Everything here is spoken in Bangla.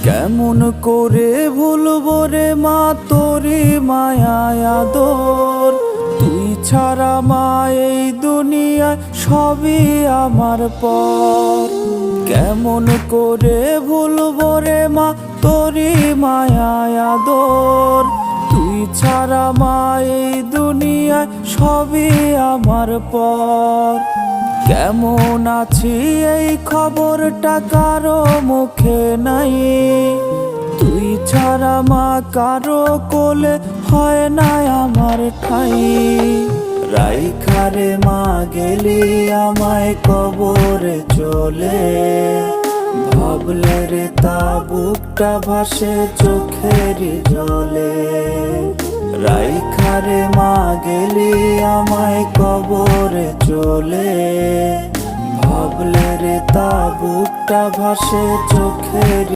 কেমন করে ভুলবো রে মা তোরি মায়া আদর, তুই ছাড়া মা এই দুনিয়ায় সবই আমার পর। কেমন করে ভুলবো রে মা তোরি মায়া আদর, তুই ছাড়া মা এই দুনিয়ায় সবই আমার পর। কেমন আছি এই খবরটা কারো মুখে নাই, তুই ছাড়া মা কারো কোলে হয় না আমার ঠাই। রাইখারে মা গেলি আমায় কবরে চলে, ভাবলে রে তা বুকটা ভাসে চোখের জলে। রাইখারে মা গেলি আমায় কবরে চলে, ভাবলে রে তা বুকটা ভাসে চোখের